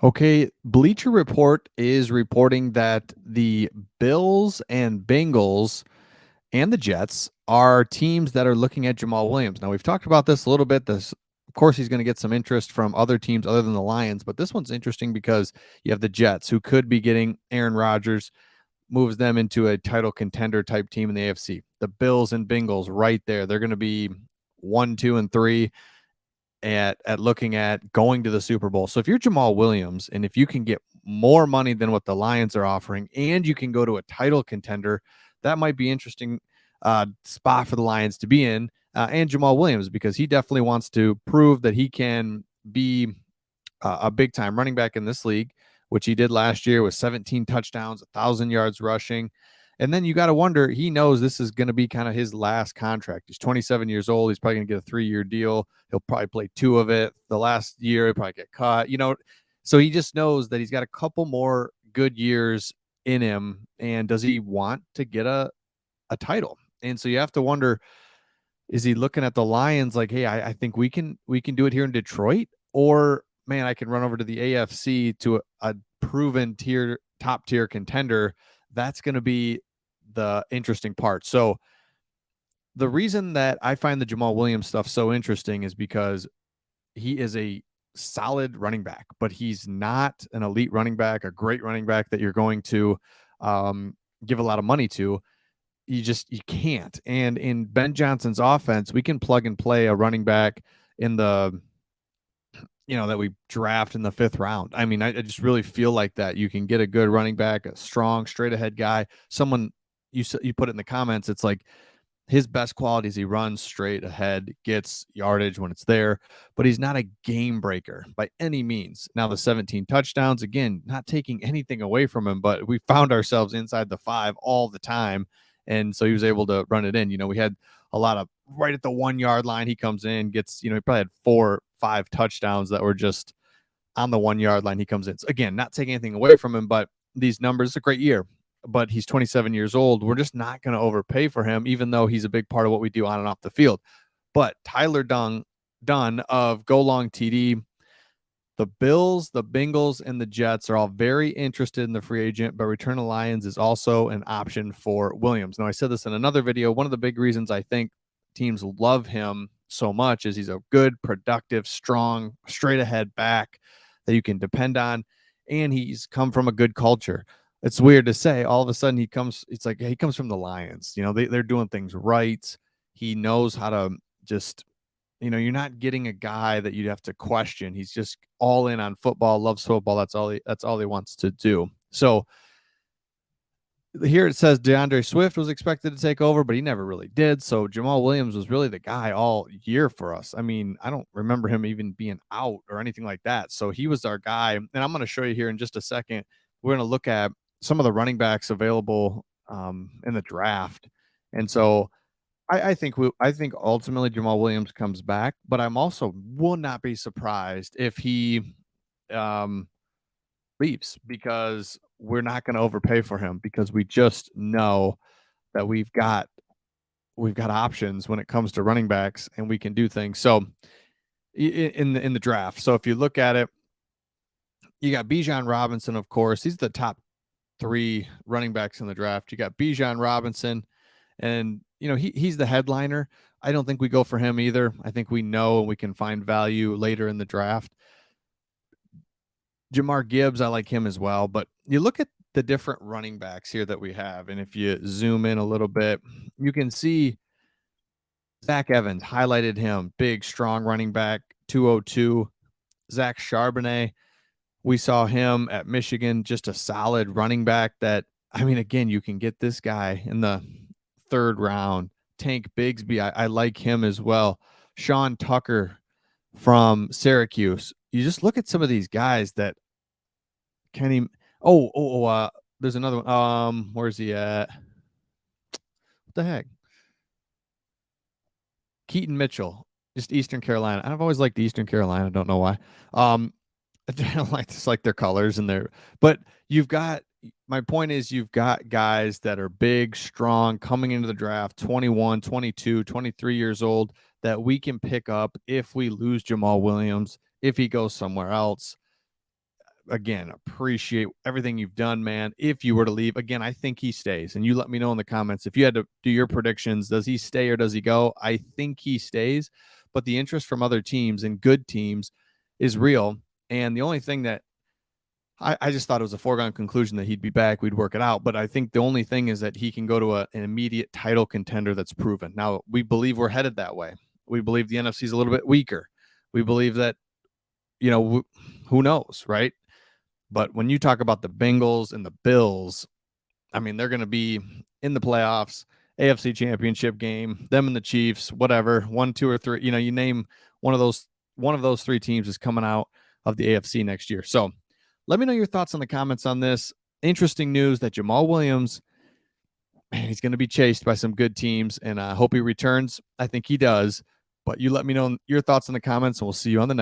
Okay, Bleacher Report is reporting that the Bills and Bengals and the Jets are teams that are looking at Jamaal Williams. Now, we've talked about this a little bit. Of course, he's going to get some interest from other teams other than the Lions, but this one's interesting because you have the Jets, who could be getting Aaron Rodgers, moves them into a title contender type team in the AFC. The Bills and Bengals right there. They're going to be 1, 2, and 3 at looking at going to the Super Bowl. So if you're Jamaal Williams and if you can get more money than what the Lions are offering and you can go to a title contender, that might be interesting spot for the Lions to be in, and Jamaal Williams, because he definitely wants to prove that he can be a big time running back in this league, which he did last year with 17 touchdowns, 1,000 yards rushing. And then you got to wonder, he knows this is going to be kind of his last contract. He's 27 years old. He's probably going to get a 3-year deal. He'll probably play 2 of it. The last year, he'll probably get cut, So he just knows that he's got a couple more good years in him. And does he want to get a title? And so you have to wonder, is he looking at the Lions like, hey, I think we can do it here in Detroit? Or man, I can run over to the AFC to a proven top tier contender. That's going to be the interesting part. So the reason that I find the Jamaal Williams stuff so interesting is because he is a solid running back, but he's not an elite running back, a great running back that you're going to give a lot of money to. You can't. And in Ben Johnson's offense, we can plug and play a running back in the that we draft in the 5th round. I mean, I just really feel like that you can get a good running back, a strong, straight ahead guy. Someone you put it in the comments. It's like his best qualities: he runs straight ahead, gets yardage when it's there, but he's not a game breaker by any means. Now, the 17 touchdowns, again, not taking anything away from him, but we found ourselves inside the 5 all the time. And so he was able to run it in. We had a lot of right at the 1-yard line. He comes in, gets, he probably had 4, 5 touchdowns that were just on the 1-yard line. He comes in. So again, not taking anything away from him, but these numbers, it's a great year. But he's 27 years old. We're just not going to overpay for him, even though he's a big part of what we do on and off the field. But Tyler Dunn of Go Long TD, the Bills, the Bengals, and the Jets are all very interested in the free agent, but Return to Lions is also an option for Williams. Now, I said this in another video. One of the big reasons I think teams love him so much is he's a good, productive, strong, straight ahead back that you can depend on, and he's come from a good culture. It's weird to say. All of a sudden, it's like he comes from the Lions. They're doing things right. He knows how to just, you're not getting a guy that you'd have to question. He's just all in on football, loves football. That's all he wants to do. So here it says DeAndre Swift was expected to take over, but he never really did. So Jamaal Williams was really the guy all year for us. I mean, I don't remember him even being out or anything like that. So he was our guy. And I'm going to show you here in just a second. We're going to look at some of the running backs available in the draft. And so I think ultimately Jamaal Williams comes back, but I'm also will not be surprised if he um, leaves, because we're not going to overpay for him, because we just know that we've got options when it comes to running backs, and we can do things. So in the draft. So if you look at it, you got Bijan Robinson, of course. He's the top 3 running backs in the draft. You got Bijan Robinson, and he's the headliner. I don't think we go for him either. I think we know we can find value later in the draft. Jahmyr Gibbs, I like him as well. But you look at the different running backs here that we have, and if you zoom in a little bit, you can see Zach Evans, highlighted him, big, strong running back, 202. Zach Charbonnet, we saw him at Michigan, just a solid running back that, I mean, again, you can get this guy in the 3rd round. Tank Bigsby, I like him as well. Sean Tucker from Syracuse. You just look at some of these guys that can he. There's another one. Where's he at? What the heck? Keaton Mitchell, just Eastern Carolina. I've always liked Eastern Carolina. I don't know why. I don't like their colors and their, but my point is you've got guys that are big, strong, coming into the draft, 21, 22, 23 years old, that we can pick up if we lose Jamaal Williams, if he goes somewhere else. again, appreciate everything you've done, man. If you were to leave, again, I think he stays. And you let me know in the comments if you had to do your predictions. Does he stay or does he go? I think he stays, but the interest from other teams and good teams is real. And the only thing that I just thought it was a foregone conclusion that he'd be back, we'd work it out. But I think the only thing is that he can go to an immediate title contender that's proven. Now, we believe we're headed that way. We believe the NFC is a little bit weaker. We believe that, who knows, right? But when you talk about the Bengals and the Bills, I mean, they're going to be in the playoffs, AFC Championship game, them and the Chiefs, whatever, 1, 2, or 3. You name one of those three teams is coming out of the AFC next year. So let me know your thoughts in the comments on this. Interesting news that Jamaal Williams, man, he's going to be chased by some good teams, and I hope he returns. I think he does. But you let me know your thoughts in the comments, and we'll see you on the next.